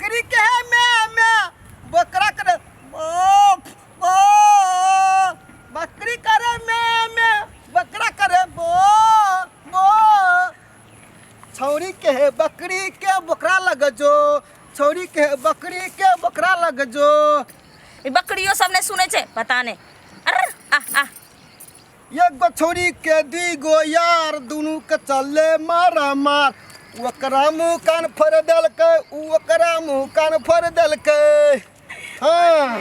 बकरी के है मैं बकरा करे बकरी करे मैं बकरा करे बो छौरी के है बकरी के बकरा लग जो छौरी के बकरी के बकरा लग जो बकरियों सबने सुने छे पता नहीं। अरे एक गो छौरी के दी गो यार दोनों के चले मारा मार ओकरा मुँह कान फर दल के ओकरा मुँह कान फर दल के। हाँ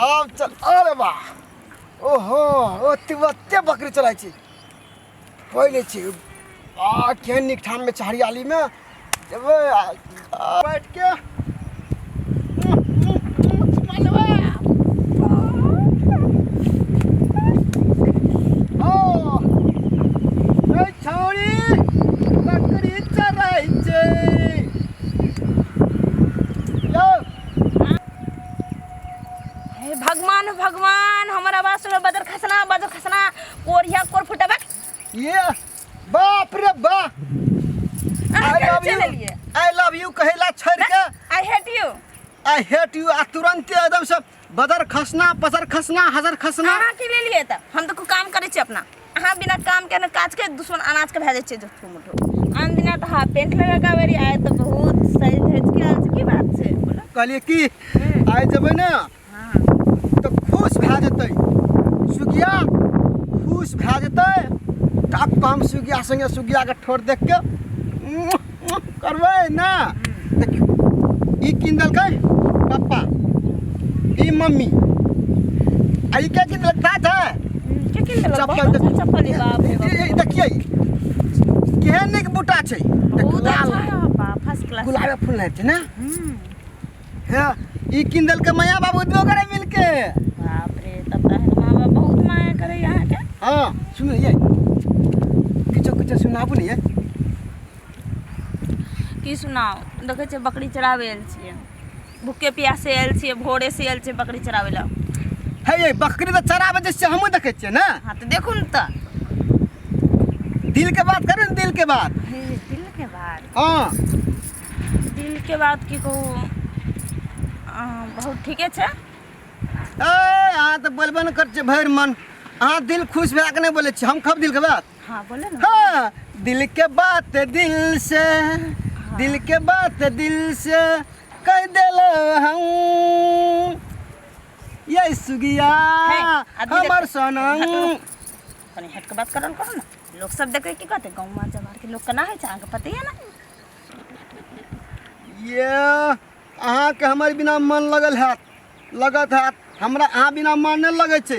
अब चल अरे वाह ओहो ओते बकरी चलाई छी पहले छी केहन नीक ठाम में हरियाली में बैठ के छौरी बकरी चराई छे भगवान भगवान हमारा बात सुनो बजर खसना कोरिया कोर फुटबा ये बाप रे बाप आई लव यू कहेला छोड़ के आई हेट यू आ तुरंत एकदम से बदर खसना पसर खसना हजर खसना हां के ले लिए त हम तो काम करे छी अपना हां बिना काम के न काज के दुश्मन अनाज के भेजे छी जो मुठो आन दिना त हां पेंट लगा का बेरी आए तो बहुत सही भेज के आज की बात छे बोलो कहलिए कि आइ जबै ना हां तो खुश भए जेतै सुगिया खुश भए जेतै टाप हम सुगिया संगे सुगिया के ठोर देख के करबै ना देखियो ई किन देलकै पापा ई मम्मी आई क्या किन लगता है के किन देलक चप्पल बाप देखिए केहन नीक बूटा छै बहुत अच्छा बा फर्स्ट क्लास गुलाब फूल है ना हां ई किन देलकै माया बाबू दो करे मिलके बाप रे तब त मां बाप बहुत माया करे यहां के हां सुनो ये किछो सुनाबू ने ये की सुनाओ देखे छे बकरी चरावे आयल छिए भूखे प्यासे आयल छिए भोरे से आयल छिए बकरी चरावे ला है ये बकरी तो चरावे जैसे हम देखे छिए ना हां तो देखो न त दिल के बात करे दिल के बात दिल के बात हां दिल के बात की कहू बहुत ठीके छे ए हां तो बोलबे न कर छे भर मन हां दिल खुश भए के नहीं बोले छी हम खब दिल के बात हां बोले ना हां दिल के बात दिल से दिल के बात दिल से कह देलो हम ये सुगिया हमर सनम कनी हट के बात करो ना लोग सब देखे की कहते गांव में जमार के लोग कना है आगे पता है ना ये अहाँ के हमर बिना मन लगत है हमरा अहाँ बिना मन नहीं लगे छे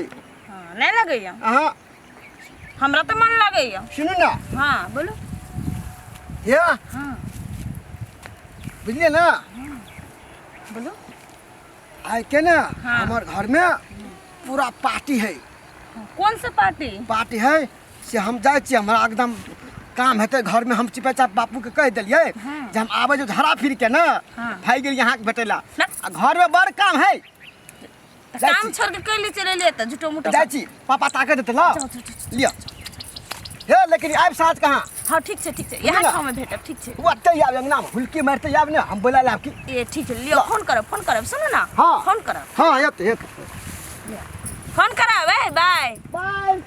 हां नहीं लगैया अहाँ हमरा तो मन लगैया सुनू ना हां बोलो या हां बुझलिए ना बोलो आइ के ना हाँ। हमार घर में पूरा पार्टी है कौन सा पार्टी है से हम जाए छी हमरा एकदम काम हेते घर में हम चिपचा बापू के कह दिलिए हाँ। जे हम आबे जो धरा फिर के ना हाँ। भाई गेल यहाँ के भेटेला आ घर में बड़ काम है काम छोड़ के कैले चले ले त झूठो मुठो जाए छी पापा ताके देते ला लिया हे लेकिन आब साँझ कहाँ हां ठीक छे यहाँ ठाव में भेटब ठीक छे ओते आब अंगना में हुलकी मारते आब ना हम बोला लाब की ए ठीक है लियो फोन करब सुनो ना हाँ। फोन करब हां ये फोन करब बाय बाय